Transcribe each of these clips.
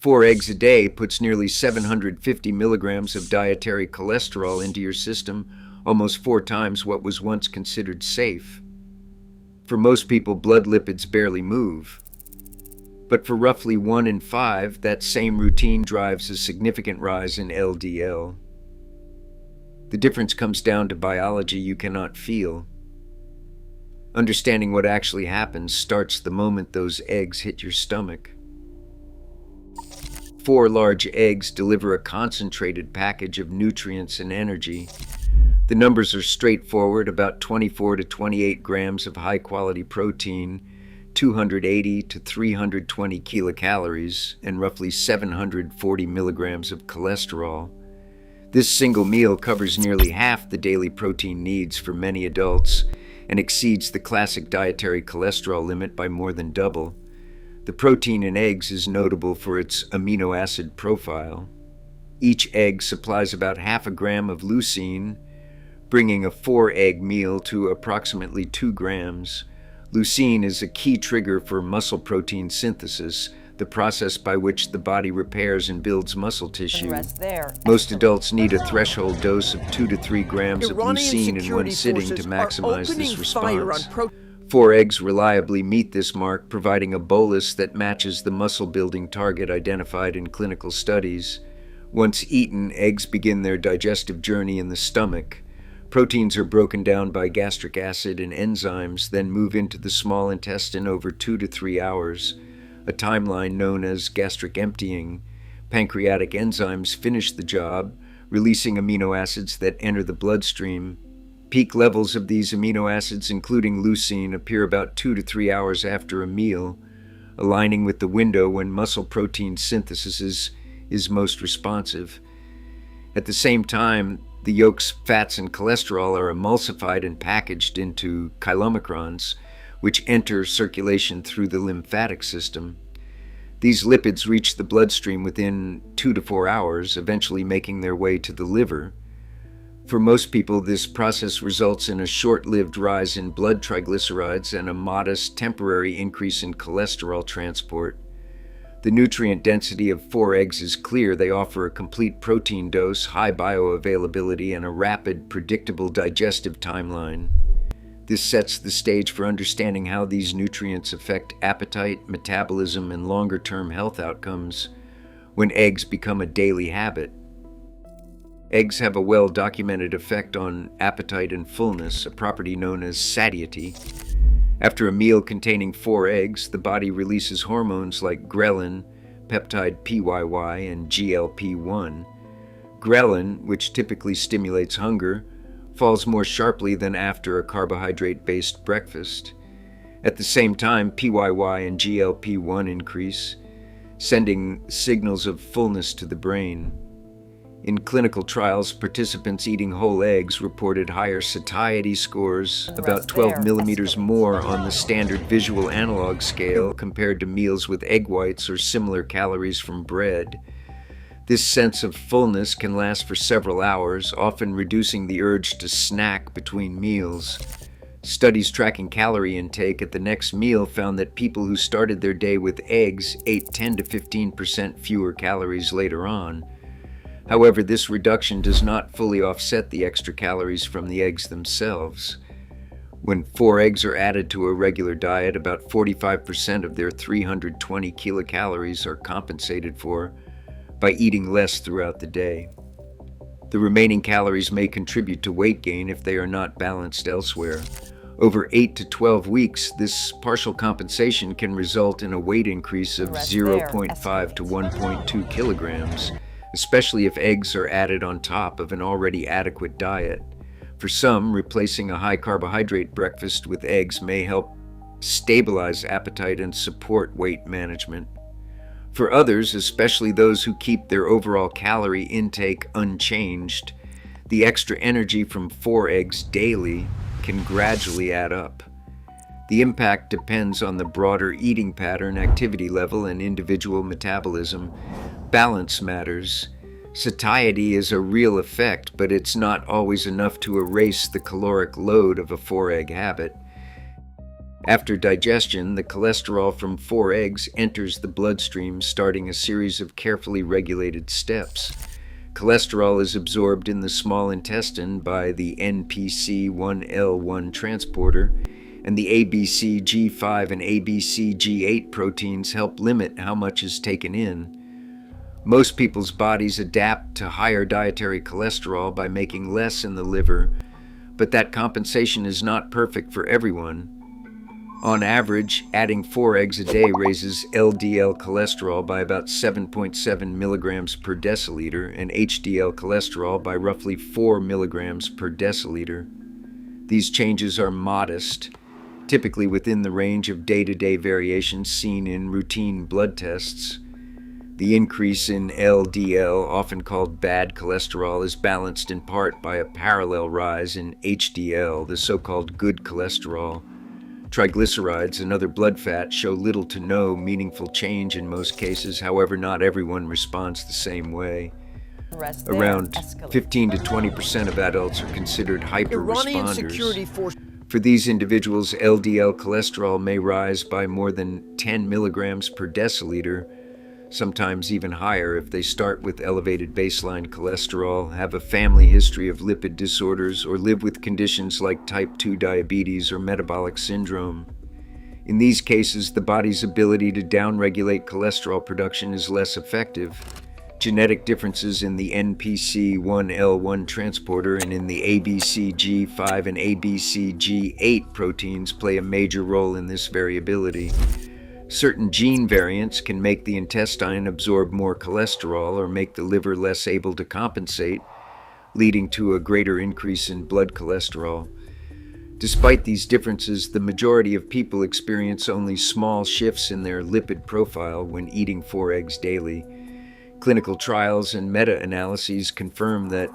4 eggs a day puts nearly 750 milligrams of dietary cholesterol into your system, almost 4 times what was once considered safe. For most people, blood lipids barely move. But for roughly 1 in 5, that same routine drives a significant rise in LDL. The difference comes down to biology you cannot feel. Understanding what actually happens starts the moment those eggs hit your stomach. 4 large eggs deliver a concentrated package of nutrients and energy. The numbers are straightforward: about 24 to 28 grams of high-quality protein, 280 to 320 kilocalories, and roughly 740 milligrams of cholesterol. This single meal covers nearly half the daily protein needs for many adults and exceeds the classic dietary cholesterol limit by more than double. The protein in eggs is notable for its amino acid profile. Each egg supplies about half a gram of leucine, bringing a 4-egg meal to approximately 2 grams. Leucine is a key trigger for muscle protein synthesis, the process by which the body repairs and builds muscle tissue. Most adults need a threshold dose of 2 to 3 grams of leucine in one sitting to maximize this response. 4 eggs reliably meet this mark, providing a bolus that matches the muscle-building target identified in clinical studies. Once eaten, eggs begin their digestive journey in the stomach. Proteins are broken down by gastric acid and enzymes, then move into the small intestine over 2 to 3 hours, a timeline known as gastric emptying. Pancreatic enzymes finish the job, releasing amino acids that enter the bloodstream. Peak levels of these amino acids, including leucine, appear about 2 to 3 hours after a meal, aligning with the window when muscle protein synthesis is most responsive. At the same time, the yolks, fats, and cholesterol are emulsified and packaged into chylomicrons, which enter circulation through the lymphatic system. These lipids reach the bloodstream within 2 to 4 hours, eventually making their way to the liver. For most people, this process results in a short-lived rise in blood triglycerides and a modest temporary increase in cholesterol transport. The nutrient density of 4 eggs is clear. They offer a complete protein dose, high bioavailability, and a rapid, predictable digestive timeline. This sets the stage for understanding how these nutrients affect appetite, metabolism, and longer-term health outcomes when eggs become a daily habit. Eggs have a well-documented effect on appetite and fullness, a property known as satiety. After a meal containing 4 eggs, the body releases hormones like ghrelin, peptide PYY, and GLP-1. Ghrelin, which typically stimulates hunger, falls more sharply than after a carbohydrate-based breakfast. At the same time, PYY and GLP-1 increase, sending signals of fullness to the brain. In clinical trials, participants eating whole eggs reported higher satiety scores, about 12 millimeters more on the standard visual analog scale compared to meals with egg whites or similar calories from bread. This sense of fullness can last for several hours, often reducing the urge to snack between meals. Studies tracking calorie intake at the next meal found that people who started their day with eggs ate 10 to 15% fewer calories later on. However, this reduction does not fully offset the extra calories from the eggs themselves. When 4 eggs are added to a regular diet, about 45% of their 320 kilocalories are compensated for by eating less throughout the day. The remaining calories may contribute to weight gain if they are not balanced elsewhere. Over 8 to 12 weeks, this partial compensation can result in a weight increase of 0.5 to 1.2 kilograms, especially if eggs are added on top of an already adequate diet. For some, replacing a high-carbohydrate breakfast with eggs may help stabilize appetite and support weight management. For others, especially those who keep their overall calorie intake unchanged, the extra energy from 4 eggs daily can gradually add up. The impact depends on the broader eating pattern, activity level, and individual metabolism. Balance matters. Satiety is a real effect, but it's not always enough to erase the caloric load of a 4-egg habit. After digestion, the cholesterol from 4 eggs enters the bloodstream, starting a series of carefully regulated steps. Cholesterol is absorbed in the small intestine by the NPC1L1 transporter, and the ABCG5 and ABCG8 proteins help limit how much is taken in. Most people's bodies adapt to higher dietary cholesterol by making less in the liver, but that compensation is not perfect for everyone. On average, adding 4 eggs a day raises LDL cholesterol by about 7.7 milligrams per deciliter and HDL cholesterol by roughly 4 milligrams per deciliter. These changes are modest, typically within the range of day-to-day variations seen in routine blood tests. The increase in LDL, often called bad cholesterol, is balanced in part by a parallel rise in HDL, the so-called good cholesterol. Triglycerides and other blood fat show little to no meaningful change in most cases. However, not everyone responds the same way. Around 15 to 20% of adults are considered hyper-responders. For these individuals, LDL cholesterol may rise by more than 10 milligrams per deciliter, sometimes even higher if they start with elevated baseline cholesterol, have a family history of lipid disorders, or live with conditions like type 2 diabetes or metabolic syndrome. In these cases, the body's ability to downregulate cholesterol production is less effective. Genetic differences in the NPC1L1 transporter and in the ABCG5 and ABCG8 proteins play a major role in this variability. Certain gene variants can make the intestine absorb more cholesterol or make the liver less able to compensate, leading to a greater increase in blood cholesterol. Despite these differences, the majority of people experience only small shifts in their lipid profile when eating 4 eggs daily. Clinical trials and meta-analyses confirm that,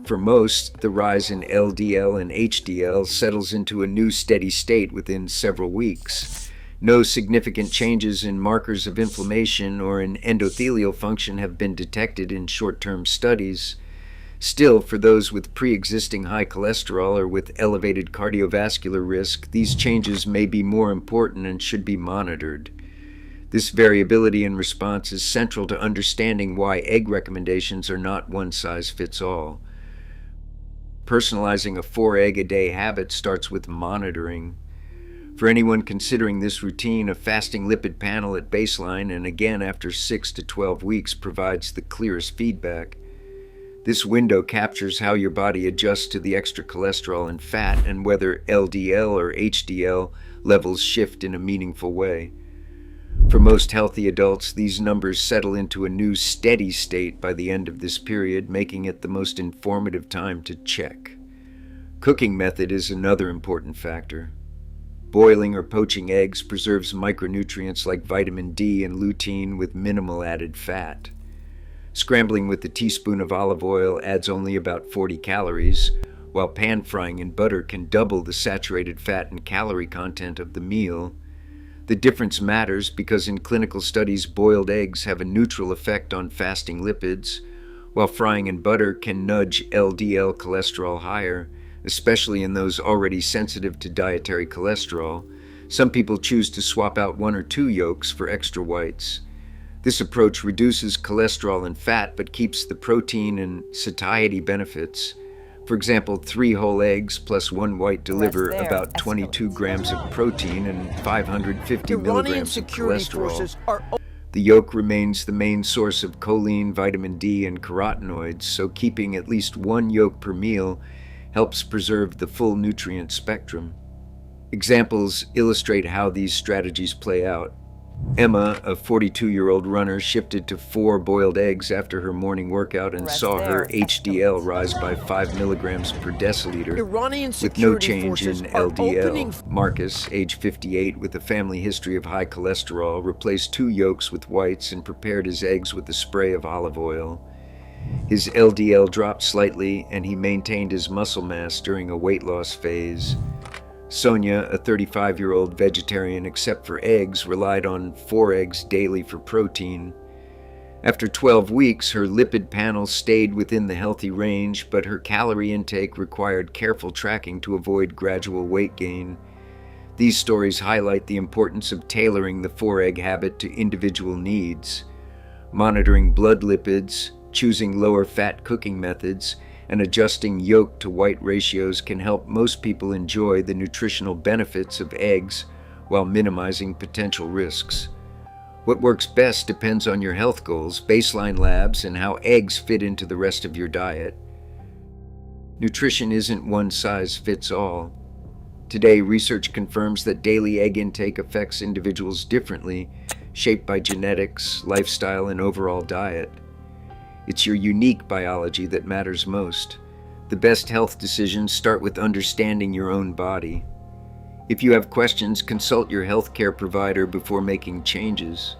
for most, the rise in LDL and HDL settles into a new steady state within several weeks. No significant changes in markers of inflammation or in endothelial function have been detected in short-term studies. Still, for those with pre-existing high cholesterol or with elevated cardiovascular risk, these changes may be more important and should be monitored. This variability in response is central to understanding why egg recommendations are not one-size-fits-all. Personalizing a 4-egg-a-day habit starts with monitoring. For anyone considering this routine, a fasting lipid panel at baseline and again after 6 to 12 weeks provides the clearest feedback. This window captures how your body adjusts to the extra cholesterol and fat and whether LDL or HDL levels shift in a meaningful way. For most healthy adults, these numbers settle into a new steady state by the end of this period, making it the most informative time to check. Cooking method is another important factor. Boiling or poaching eggs preserves micronutrients like vitamin D and lutein with minimal added fat. Scrambling with a teaspoon of olive oil adds only about 40 calories, while pan frying in butter can double the saturated fat and calorie content of the meal. The difference matters because in clinical studies, boiled eggs have a neutral effect on fasting lipids, while frying in butter can nudge LDL cholesterol higher, especially in those already sensitive to dietary cholesterol. Some people choose to swap out 1 or 2 yolks for extra whites. This approach reduces cholesterol and fat but keeps the protein and satiety benefits. For example, 3 whole eggs plus 1 white deliver about 22 grams of protein and 550 milligrams of cholesterol. The yolk remains the main source of choline, vitamin D, and carotenoids, so keeping at least 1 yolk per meal helps preserve the full nutrient spectrum. Examples illustrate how these strategies play out. Emma, a 42-year-old runner, shifted to 4 boiled eggs after her morning workout and saw her HDL rise by 5 milligrams per deciliter with no change in LDL. Marcus, age 58, with a family history of high cholesterol, replaced 2 yolks with whites and prepared his eggs with a spray of olive oil. His LDL dropped slightly, and he maintained his muscle mass during a weight loss phase. Sonia, a 35-year-old vegetarian except for eggs, relied on 4 eggs daily for protein. After 12 weeks, her lipid panel stayed within the healthy range, but her calorie intake required careful tracking to avoid gradual weight gain. These stories highlight the importance of tailoring the 4-egg habit to individual needs. Monitoring blood lipids, choosing lower-fat cooking methods, and adjusting yolk to white ratios can help most people enjoy the nutritional benefits of eggs while minimizing potential risks. What works best depends on your health goals, baseline labs, and how eggs fit into the rest of your diet. Nutrition isn't one size fits all. Today, research confirms that daily egg intake affects individuals differently, shaped by genetics, lifestyle, and overall diet. It's your unique biology that matters most. The best health decisions start with understanding your own body. If you have questions, consult your healthcare provider before making changes.